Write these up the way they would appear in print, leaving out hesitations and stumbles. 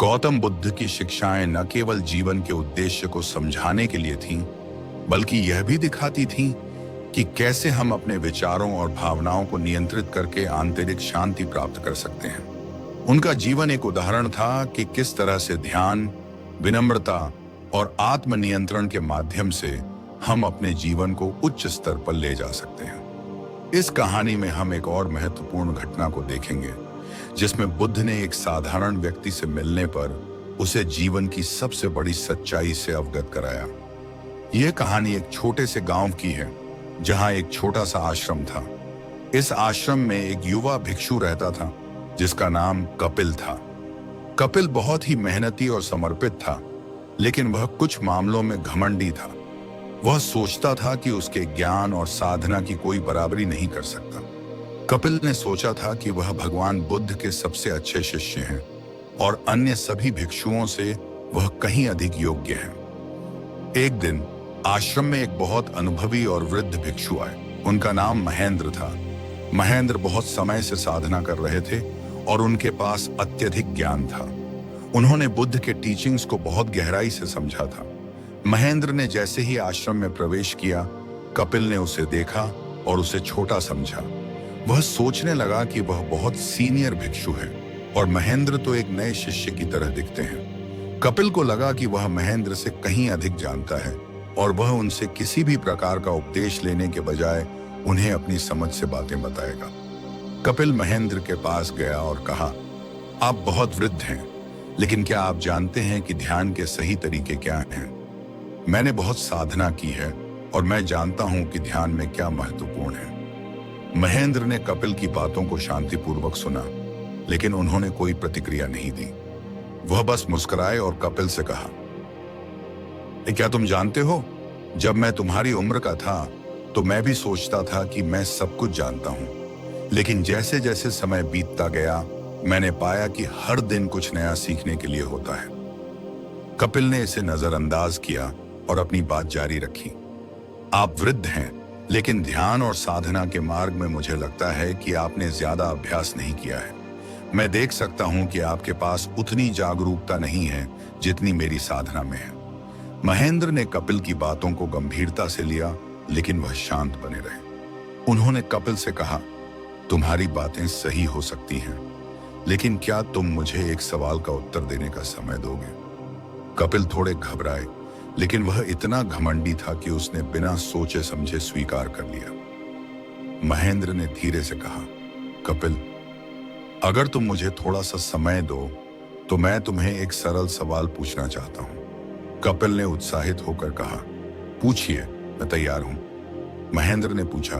गौतम बुद्ध की शिक्षाएं न केवल जीवन के उद्देश्य को समझाने के लिए थीं, बल्कि यह भी दिखाती थीं कि कैसे हम अपने विचारों और भावनाओं को नियंत्रित करके आंतरिक शांति प्राप्त कर सकते हैं। उनका जीवन एक उदाहरण था कि किस तरह से ध्यान, विनम्रता और आत्मनियंत्रण के माध्यम से हम अपने जीवन को उच्च स्तर पर ले जा सकते हैं। इस कहानी में हम एक और महत्वपूर्ण घटना को देखेंगे, जिसमें बुद्ध ने एक साधारण व्यक्ति से मिलने पर उसे जीवन की सबसे बड़ी सच्चाई से अवगत कराया। यह कहानी एक छोटे से गांव की है, जहां एक छोटा सा आश्रम था। इस आश्रम में एक युवा भिक्षु रहता था, जिसका नाम कपिल था। कपिल बहुत ही मेहनती और समर्पित था, लेकिन वह कुछ मामलों में घमंडी था। वह सोचता था कि उसके ज्ञान और साधना की कोई बराबरी नहीं कर सकता। कपिल ने सोचा था कि वह भगवान बुद्ध के सबसे अच्छे शिष्य हैं और अन्य सभी भिक्षुओं से वह कहीं अधिक योग्य है। एक दिन आश्रम में एक बहुत अनुभवी और वृद्ध भिक्षु आए। उनका नाम महेंद्र था। महेंद्र बहुत समय से साधना कर रहे थे और उनके पास अत्यधिक ज्ञान था। उन्होंने बुद्ध के टीचिंग्स को बहुत गहराई से समझा था। महेंद्र ने जैसे ही आश्रम में प्रवेश किया, कपिल ने उसे देखा और उसे छोटा समझा। वह सोचने लगा कि वह बहुत सीनियर भिक्षु है और महेंद्र तो एक नए शिष्य की तरह दिखते हैं। कपिल को लगा कि वह महेंद्र से कहीं अधिक जानता है और वह उनसे किसी भी प्रकार का उपदेश लेने के बजाय उन्हें अपनी समझ से बातें बताएगा। कपिल महेंद्र के पास गया और कहा, आप बहुत वृद्ध हैं, लेकिन क्या आप जानते हैं कि ध्यान के सही तरीके क्या हैं? मैंने बहुत साधना की है और मैं जानता हूं कि ध्यान में क्या महत्वपूर्ण है। महेंद्र ने कपिल की बातों को शांतिपूर्वक सुना, लेकिन उन्होंने कोई प्रतिक्रिया नहीं दी। वह बस मुस्कुराए और कपिल से कहा, क्या तुम जानते हो, जब मैं तुम्हारी उम्र का था तो मैं भी सोचता था कि मैं सब कुछ जानता हूं, लेकिन जैसे जैसे समय बीतता गया मैंने पाया कि हर दिन कुछ नया सीखने के लिए होता है। कपिल ने इसे नजरअंदाज किया और अपनी बात जारी रखी। आप वृद्ध हैं, लेकिन ध्यान और साधना के मार्ग में मुझे लगता है कि आपने ज्यादा अभ्यास नहीं किया है। मैं देख सकता हूं कि आपके पास उतनी जागरूकता नहीं है जितनी मेरी साधना में है। महेंद्र ने कपिल की बातों को गंभीरता से लिया, लेकिन वह शांत बने रहे। उन्होंने कपिल से कहा, तुम्हारी बातें सही हो सकती हैं, लेकिन क्या तुम मुझे एक सवाल का उत्तर देने का समय दोगे? कपिल थोड़े घबराए, लेकिन वह इतना घमंडी था कि उसने बिना सोचे समझे स्वीकार कर लिया। महेंद्र ने धीरे से कहा, कपिल, अगर तुम मुझे थोड़ा सा समय दो तो मैं तुम्हें एक सरल सवाल पूछना चाहता हूं। कपिल ने उत्साहित होकर कहा, पूछिए, मैं तैयार हूं। महेंद्र ने पूछा,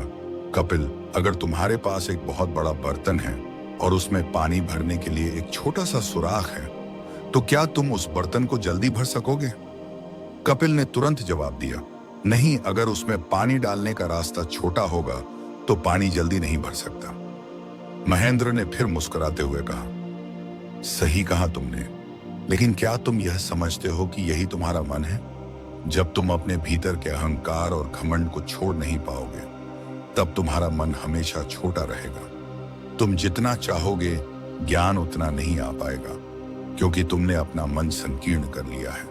कपिल, अगर तुम्हारे पास एक बहुत बड़ा बर्तन है और उसमें पानी भरने के लिए एक छोटा सा सुराख है, तो क्या तुम उस बर्तन को जल्दी भर सकोगे? कपिल ने तुरंत जवाब दिया, नहीं, अगर उसमें पानी डालने का रास्ता छोटा होगा तो पानी जल्दी नहीं भर सकता। महेंद्र ने फिर मुस्कुराते हुए कहा, सही कहा तुमने, लेकिन क्या तुम यह समझते हो कि यही तुम्हारा मन है? जब तुम अपने भीतर के अहंकार और घमंड को छोड़ नहीं पाओगे, तब तुम्हारा मन हमेशा छोटा रहेगा। तुम जितना चाहोगे, ज्ञान उतना नहीं आ पाएगा, क्योंकि तुमने अपना मन संकीर्ण कर लिया है।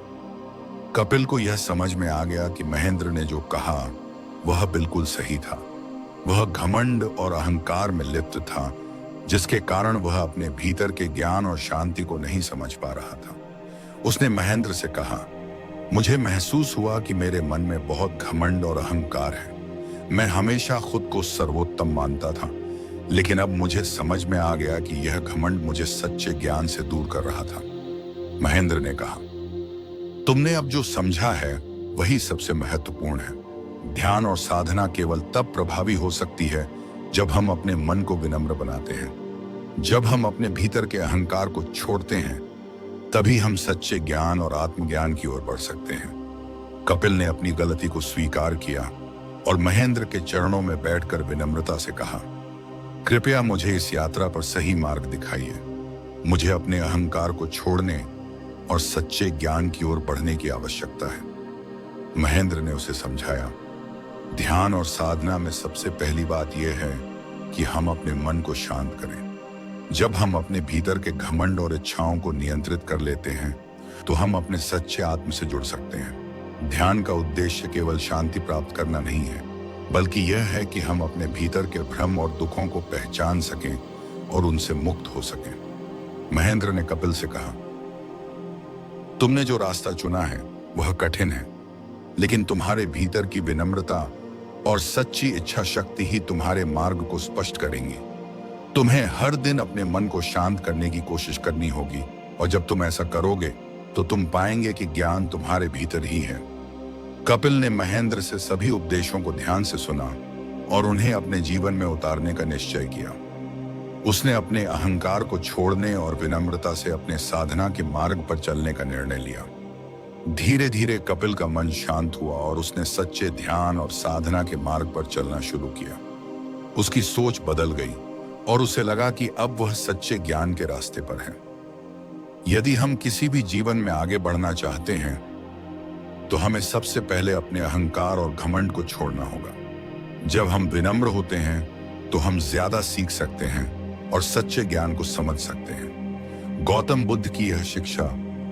कपिल को यह समझ में आ गया कि महेंद्र ने जो कहा वह बिल्कुल सही था। वह घमंड और अहंकार में लिप्त था, जिसके कारण वह अपने भीतर के ज्ञान और शांति को नहीं समझ पा रहा था। उसने महेंद्र से कहा, मुझे महसूस हुआ कि मेरे मन में बहुत घमंड और अहंकार है। मैं हमेशा खुद को सर्वोत्तम मानता था, लेकिन अब मुझे समझ में आ गया कि यह घमंड मुझे सच्चे ज्ञान से दूर कर रहा था। महेंद्र ने कहा, तुमने अब जो समझा है वही सबसे महत्वपूर्ण है। ध्यान और साधना केवल तब प्रभावी हो सकती है जब हम अपने मन को विनम्र बनाते हैं। जब हम अपने भीतर के अहंकार को छोड़ते हैं, तभी हम सच्चे ज्ञान और आत्मज्ञान की ओर बढ़ सकते हैं। कपिल ने अपनी गलती को स्वीकार किया और महेंद्र के चरणों में बैठकर विनम्रता से कहा, कृपया मुझे इस यात्रा पर सही मार्ग दिखाइए। मुझे अपने अहंकार को छोड़ने और सच्चे ज्ञान की ओर बढ़ने की आवश्यकता है। महेंद्र ने उसे समझाया, ध्यान और साधना में सबसे पहली बात यह है कि हम अपने मन को शांत करें। जब हम अपने भीतर के घमंड और इच्छाओं को नियंत्रित कर लेते हैं तो हम अपने सच्चे आत्म से जुड़ सकते हैं। ध्यान का उद्देश्य केवल शांति प्राप्त करना नहीं है, बल्कि यह है कि हम अपने भीतर के भ्रम और दुखों को पहचान सकें और उनसे मुक्त हो सकें। महेंद्र ने कपिल से कहा, तुमने जो रास्ता चुना है वह कठिन है, लेकिन तुम्हारे भीतर की विनम्रता और सच्ची इच्छा शक्ति ही तुम्हारे मार्ग को स्पष्ट करेंगी। तुम्हें हर दिन अपने मन को शांत करने की कोशिश करनी होगी, और जब तुम ऐसा करोगे तो तुम पाएंगे कि ज्ञान तुम्हारे भीतर ही है। कपिल ने महेंद्र से सभी उपदेशों को ध्यान से सुना और उन्हें अपने जीवन में उतारने का निश्चय किया। उसने अपने अहंकार को छोड़ने और विनम्रता से अपने साधना के मार्ग पर चलने का निर्णय लिया। धीरे धीरे कपिल का मन शांत हुआ और उसने सच्चे ध्यान और साधना के मार्ग पर चलना शुरू किया। उसकी सोच बदल गई और उसे लगा कि अब वह सच्चे ज्ञान के रास्ते पर है। यदि हम किसी भी जीवन में आगे बढ़ना चाहते हैं तो हमें सबसे पहले अपने अहंकार और घमंड को छोड़ना होगा। जब हम विनम्र होते हैं तो हम ज्यादा सीख सकते हैं और सच्चे ज्ञान को समझ सकते हैं। गौतम बुद्ध की यह शिक्षा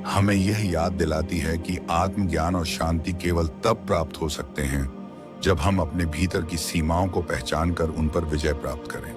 हमें यह याद दिलाती है कि आत्मज्ञान और शांति केवल तब प्राप्त हो सकते हैं जब हम अपने भीतर की सीमाओं को पहचान कर उन पर विजय प्राप्त करें।